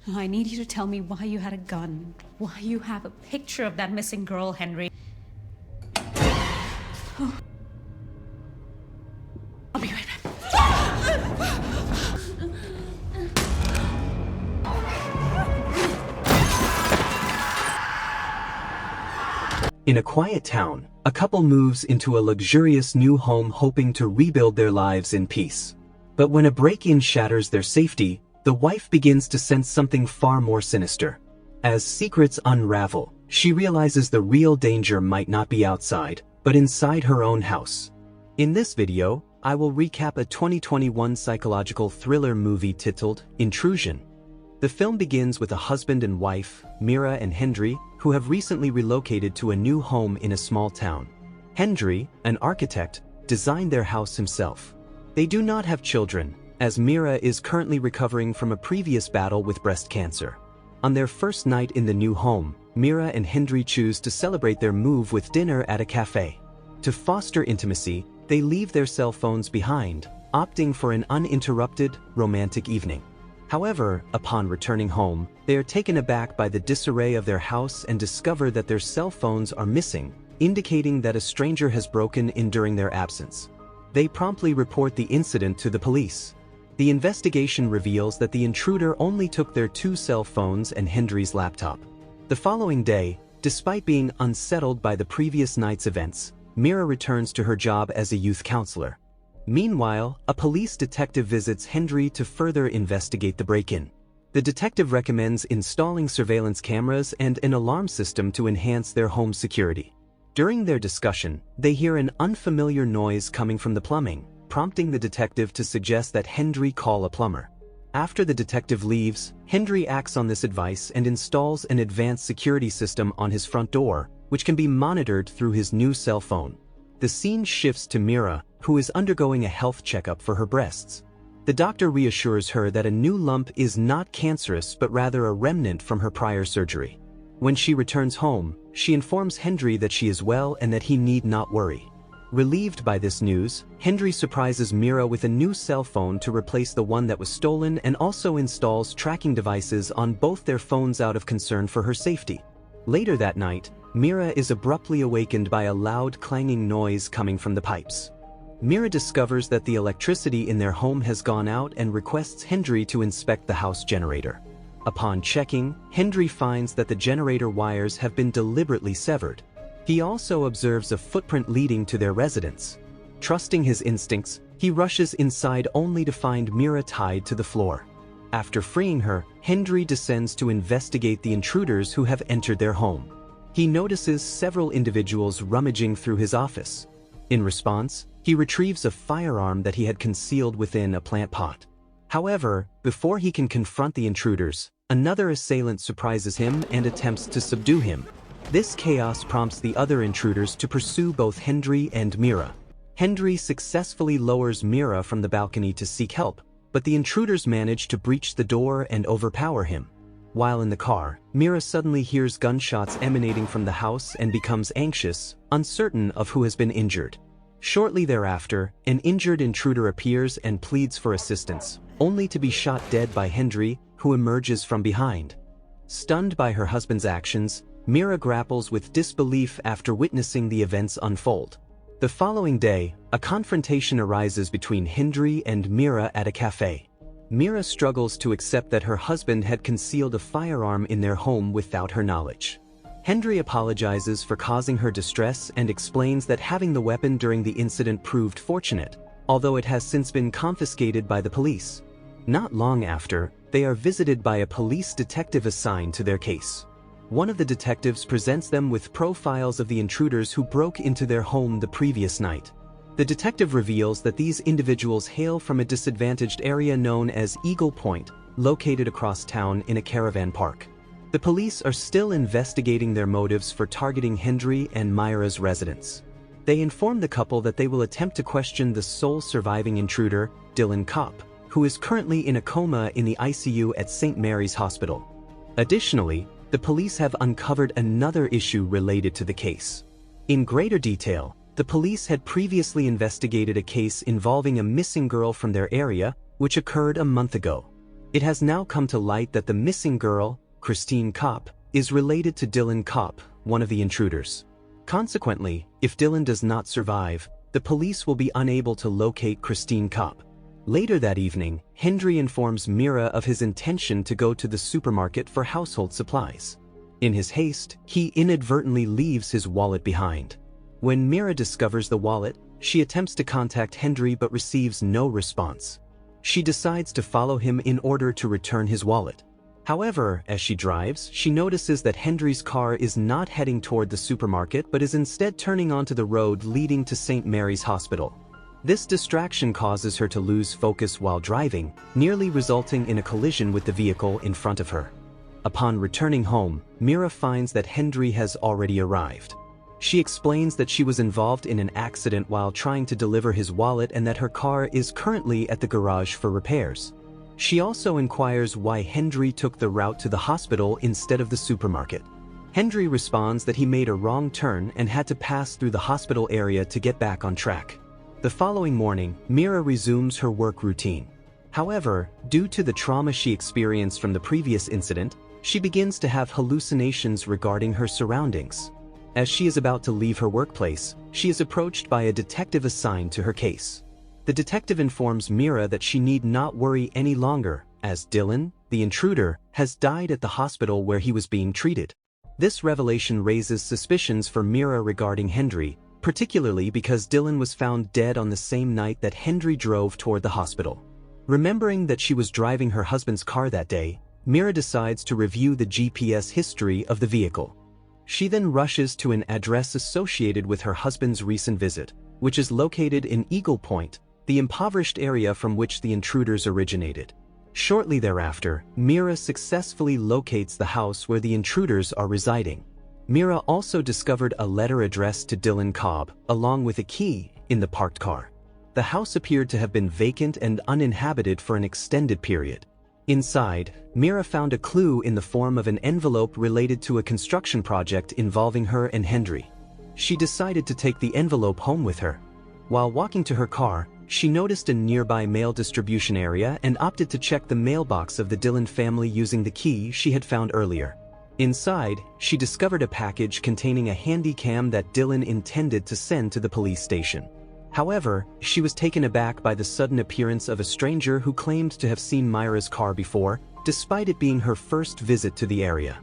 I need you to tell me why you had a gun, why you have a picture of that missing girl, Henry. I'll be right back. In a quiet town, a couple moves into a luxurious new home hoping to rebuild their lives in peace. But when a break-in shatters their safety, the wife begins to sense something far more sinister. As secrets unravel, she realizes the real danger might not be outside, but inside her own house. In this video, I will recap a 2021 psychological thriller movie titled Intrusion. The film begins with a husband and wife, Mira and Henry, who have recently relocated to a new home in a small town. Henry, an architect, designed their house himself. They do not have children, as Mira is currently recovering from a previous battle with breast cancer. On their first night in the new home, Mira and Henry choose to celebrate their move with dinner at a cafe. To foster intimacy, they leave their cell phones behind, opting for an uninterrupted, romantic evening. However, upon returning home, they are taken aback by the disarray of their house and discover that their cell phones are missing, indicating that a stranger has broken in during their absence. They promptly report the incident to the police. The investigation reveals that the intruder only took their 2 cell phones and Henry's laptop. The following day, despite being unsettled by the previous night's events, Mira returns to her job as a youth counselor. Meanwhile, a police detective visits Henry to further investigate the break-in. The detective recommends installing surveillance cameras and an alarm system to enhance their home security. During their discussion, they hear an unfamiliar noise coming from the plumbing, prompting the detective to suggest that Henry call a plumber. After the detective leaves, Henry acts on this advice and installs an advanced security system on his front door, which can be monitored through his new cell phone. The scene shifts to Mira, who is undergoing a health checkup for her breasts. The doctor reassures her that a new lump is not cancerous but rather a remnant from her prior surgery. When she returns home, she informs Henry that she is well and that he need not worry. Relieved by this news, Henry surprises Mira with a new cell phone to replace the one that was stolen and also installs tracking devices on both their phones out of concern for her safety. Later that night, Mira is abruptly awakened by a loud clanging noise coming from the pipes. Mira discovers that the electricity in their home has gone out and requests Henry to inspect the house generator. Upon checking, Henry finds that the generator wires have been deliberately severed. He also observes a footprint leading to their residence. Trusting his instincts, he rushes inside only to find Mira tied to the floor. After freeing her, Henry descends to investigate the intruders who have entered their home. He notices several individuals rummaging through his office. In response, he retrieves a firearm that he had concealed within a plant pot. However, before he can confront the intruders, another assailant surprises him and attempts to subdue him. This chaos prompts the other intruders to pursue both Henry and Mira. Henry successfully lowers Mira from the balcony to seek help, but the intruders manage to breach the door and overpower him. While in the car, Mira suddenly hears gunshots emanating from the house and becomes anxious, uncertain of who has been injured. Shortly thereafter, an injured intruder appears and pleads for assistance, only to be shot dead by Henry, who emerges from behind. Stunned by her husband's actions, Mira grapples with disbelief after witnessing the events unfold. The following day, a confrontation arises between Henry and Mira at a cafe. Mira struggles to accept that her husband had concealed a firearm in their home without her knowledge. Henry apologizes for causing her distress and explains that having the weapon during the incident proved fortunate, although it has since been confiscated by the police. Not long after, they are visited by a police detective assigned to their case. One of the detectives presents them with profiles of the intruders who broke into their home the previous night. The detective reveals that these individuals hail from a disadvantaged area known as Eagle Point, located across town in a caravan park. The police are still investigating their motives for targeting Henry and Myra's residence. They inform the couple that they will attempt to question the sole surviving intruder, Dylan Kopp, who is currently in a coma in the ICU at St. Mary's Hospital. Additionally, the police have uncovered another issue related to the case. In greater detail, the police had previously investigated a case involving a missing girl from their area, which occurred a month ago. It has now come to light that the missing girl, Christine Kopp, is related to Dylan Kopp, one of the intruders. Consequently, if Dylan does not survive, the police will be unable to locate Christine Kopp. Later that evening, Hendry informs Mira of his intention to go to the supermarket for household supplies. In his haste, he inadvertently leaves his wallet behind. When Mira discovers the wallet, she attempts to contact Hendry but receives no response. She decides to follow him in order to return his wallet. However, as she drives, she notices that Hendry's car is not heading toward the supermarket but is instead turning onto the road leading to St. Mary's Hospital. This distraction causes her to lose focus while driving, nearly resulting in a collision with the vehicle in front of her. Upon returning home, Mira finds that Hendry has already arrived. She explains that she was involved in an accident while trying to deliver his wallet and that her car is currently at the garage for repairs. She also inquires why Hendry took the route to the hospital instead of the supermarket. Hendry responds that he made a wrong turn and had to pass through the hospital area to get back on track. The following morning, Mira resumes her work routine. However, due to the trauma she experienced from the previous incident, she begins to have hallucinations regarding her surroundings. As she is about to leave her workplace, she is approached by a detective assigned to her case. The detective informs Mira that she need not worry any longer, as Dylan, the intruder, has died at the hospital where he was being treated. This revelation raises suspicions for Mira regarding Hendry, particularly because Dylan was found dead on the same night that Hendry drove toward the hospital. Remembering that she was driving her husband's car that day, Mira decides to review the GPS history of the vehicle. She then rushes to an address associated with her husband's recent visit, which is located in Eagle Point, the impoverished area from which the intruders originated. Shortly thereafter, Mira successfully locates the house where the intruders are residing. Mira also discovered a letter addressed to Dylan Kopp, along with a key, in the parked car. The house appeared to have been vacant and uninhabited for an extended period. Inside, Mira found a clue in the form of an envelope related to a construction project involving her and Hendry. She decided to take the envelope home with her. While walking to her car, she noticed a nearby mail distribution area and opted to check the mailbox of the Dylan family using the key she had found earlier. Inside, she discovered a package containing a handy cam that Dylan intended to send to the police station. However, she was taken aback by the sudden appearance of a stranger who claimed to have seen Mira's car before, despite it being her first visit to the area.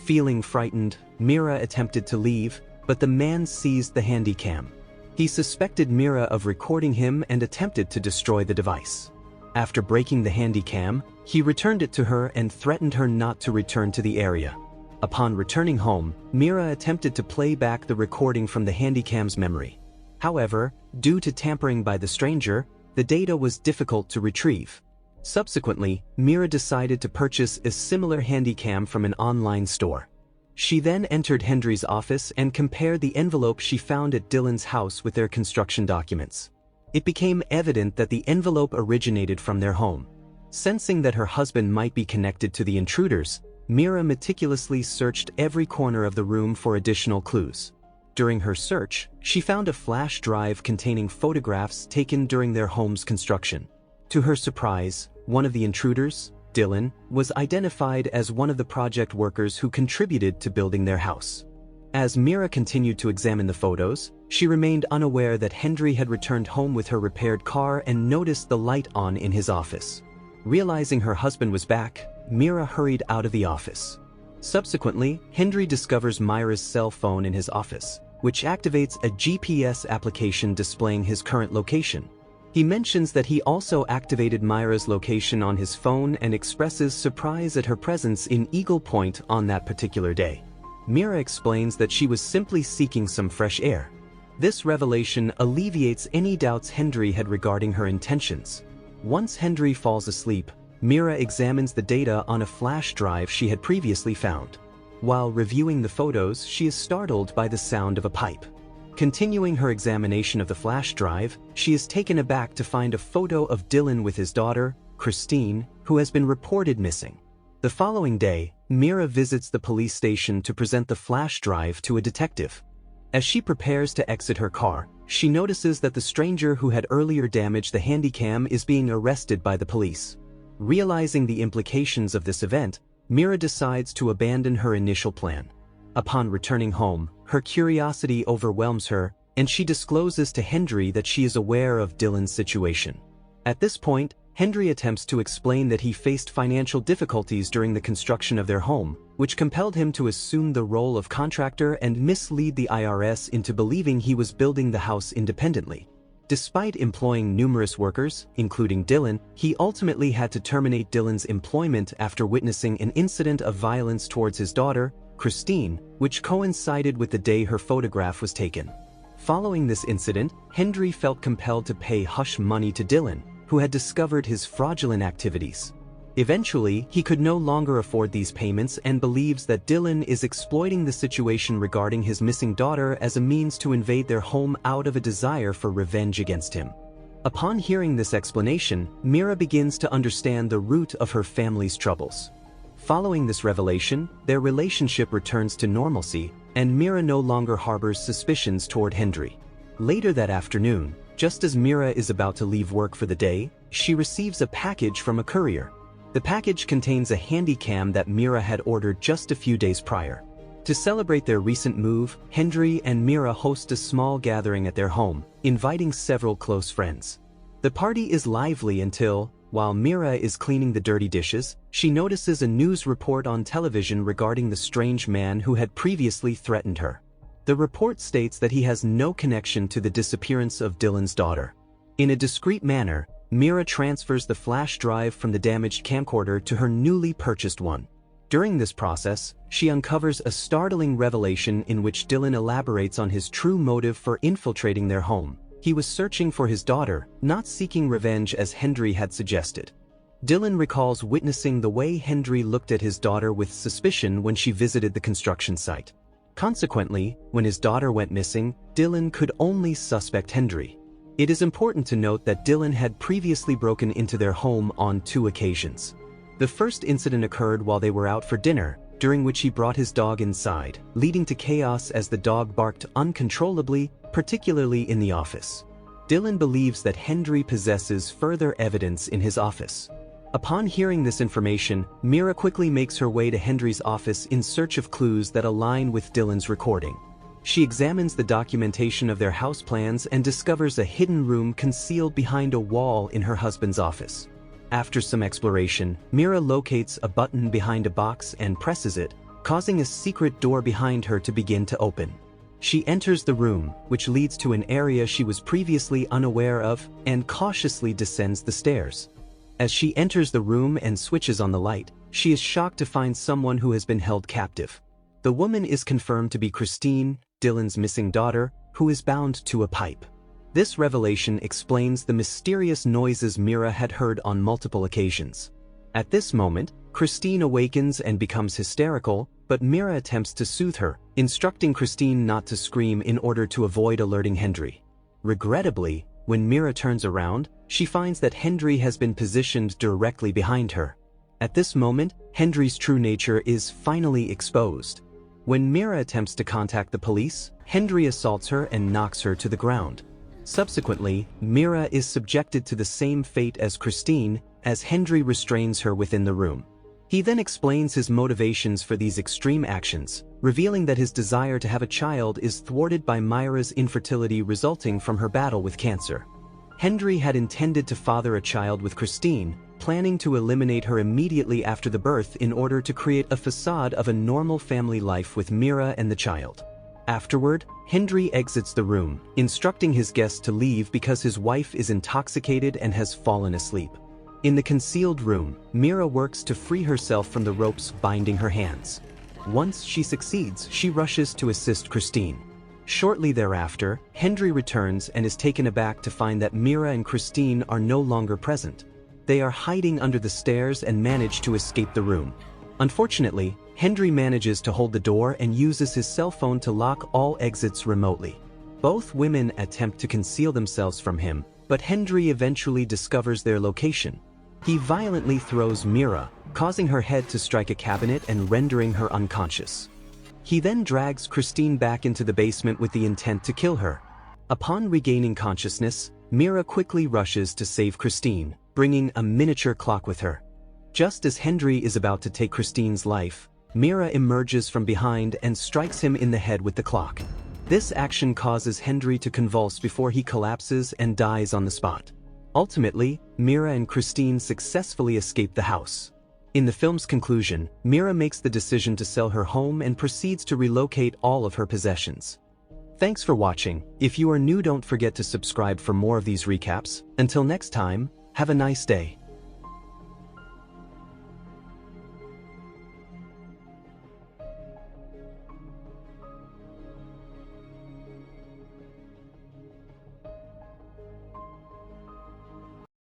Feeling frightened, Mira attempted to leave, but the man seized the handy cam. He suspected Mira of recording him and attempted to destroy the device. After breaking the handy cam, he returned it to her and threatened her not to return to the area. Upon returning home, Mira attempted to play back the recording from the handycam's memory. However, due to tampering by the stranger, the data was difficult to retrieve. Subsequently, Mira decided to purchase a similar handycam from an online store. She then entered Hendry's office and compared the envelope she found at Dylan's house with their construction documents. It became evident that the envelope originated from their home. Sensing that her husband might be connected to the intruders, Mira meticulously searched every corner of the room for additional clues. During her search, she found a flash drive containing photographs taken during their home's construction. To her surprise, one of the intruders, Dylan, was identified as one of the project workers who contributed to building their house. As Mira continued to examine the photos, she remained unaware that Hendry had returned home with her repaired car and noticed the light on in his office. Realizing her husband was back, Mira hurried out of the office. Subsequently, Hendry discovers Myra's cell phone in his office, which activates a GPS application displaying his current location. He mentions that he also activated Myra's location on his phone and expresses surprise at her presence in Eagle Point on that particular day. Mira explains that she was simply seeking some fresh air. This revelation alleviates any doubts Hendry had regarding her intentions. Once Hendry falls asleep, Mira examines the data on a flash drive she had previously found. While reviewing the photos, she is startled by the sound of a pipe. Continuing her examination of the flash drive, she is taken aback to find a photo of Dylan with his daughter, Christine, who has been reported missing. The following day, Mira visits the police station to present the flash drive to a detective. As she prepares to exit her car, she notices that the stranger who had earlier damaged the handycam is being arrested by the police. Realizing the implications of this event, Mira decides to abandon her initial plan. Upon returning home, her curiosity overwhelms her, and she discloses to Henry that she is aware of Dylan's situation. At this point, Henry attempts to explain that he faced financial difficulties during the construction of their home, which compelled him to assume the role of contractor and mislead the IRS into believing he was building the house independently. Despite employing numerous workers, including Dylan, he ultimately had to terminate Dylan's employment after witnessing an incident of violence towards his daughter, Christine, which coincided with the day her photograph was taken. Following this incident, Henry felt compelled to pay hush money to Dylan, who had discovered his fraudulent activities. Eventually, he could no longer afford these payments and believes that Dylan is exploiting the situation regarding his missing daughter as a means to invade their home out of a desire for revenge against him. Upon hearing this explanation, Mira begins to understand the root of her family's troubles. Following this revelation, their relationship returns to normalcy, and Mira no longer harbors suspicions toward Henry. Later that afternoon, just as Mira is about to leave work for the day, she receives a package from a courier. The package contains a handy cam that Mira had ordered just a few days prior. To celebrate their recent move, Henry and Mira host a small gathering at their home, inviting several close friends. The party is lively until, while Mira is cleaning the dirty dishes, she notices a news report on television regarding the strange man who had previously threatened her. The report states that he has no connection to the disappearance of Dylan's daughter. In a discreet manner, Mira transfers the flash drive from the damaged camcorder to her newly purchased one. During this process, she uncovers a startling revelation in which Dylan elaborates on his true motive for infiltrating their home. He was searching for his daughter, not seeking revenge as Henry had suggested. Dylan recalls witnessing the way Henry looked at his daughter with suspicion when she visited the construction site. Consequently, when his daughter went missing, Dylan could only suspect Henry. It is important to note that Dylan had previously broken into their home on 2 occasions. The first incident occurred while they were out for dinner, during which he brought his dog inside, leading to chaos as the dog barked uncontrollably, particularly in the office. Dylan believes that Henry possesses further evidence in his office. Upon hearing this information, Mira quickly makes her way to Henry's office in search of clues that align with Dylan's recording. She examines the documentation of their house plans and discovers a hidden room concealed behind a wall in her husband's office. After some exploration, Mira locates a button behind a box and presses it, causing a secret door behind her to begin to open. She enters the room, which leads to an area she was previously unaware of, and cautiously descends the stairs. As she enters the room and switches on the light, she is shocked to find someone who has been held captive. The woman is confirmed to be Christine, Dylan's missing daughter, who is bound to a pipe. This revelation explains the mysterious noises Mira had heard on multiple occasions. At this moment, Christine awakens and becomes hysterical, but Mira attempts to soothe her, instructing Christine not to scream in order to avoid alerting Henry. Regrettably, when Mira turns around, she finds that Henry has been positioned directly behind her. At this moment, Henry's true nature is finally exposed. When Mira attempts to contact the police, Henry assaults her and knocks her to the ground. Subsequently, Mira is subjected to the same fate as Christine, as Henry restrains her within the room. He then explains his motivations for these extreme actions, revealing that his desire to have a child is thwarted by Mira's infertility resulting from her battle with cancer. Henry had intended to father a child with Christine, planning to eliminate her immediately after the birth in order to create a facade of a normal family life with Mira and the child. Afterward, Henry exits the room, instructing his guests to leave because his wife is intoxicated and has fallen asleep. In the concealed room, Mira works to free herself from the ropes binding her hands. Once she succeeds, she rushes to assist Christine. Shortly thereafter, Henry returns and is taken aback to find that Mira and Christine are no longer present. They are hiding under the stairs and manage to escape the room. Unfortunately, Henry manages to hold the door and uses his cell phone to lock all exits remotely. Both women attempt to conceal themselves from him, but Henry eventually discovers their location. He violently throws Mira, causing her head to strike a cabinet and rendering her unconscious. He then drags Christine back into the basement with the intent to kill her. Upon regaining consciousness, Mira quickly rushes to save Christine, bringing a miniature clock with her. Just as Henry is about to take Christine's life, Mira emerges from behind and strikes him in the head with the clock. This action causes Henry to convulse before he collapses and dies on the spot. Ultimately, Mira and Christine successfully escape the house. In the film's conclusion, Mira makes the decision to sell her home and proceeds to relocate all of her possessions. Thanks for watching. If you are new, don't forget to subscribe for more of these recaps. Until next time, have a nice day.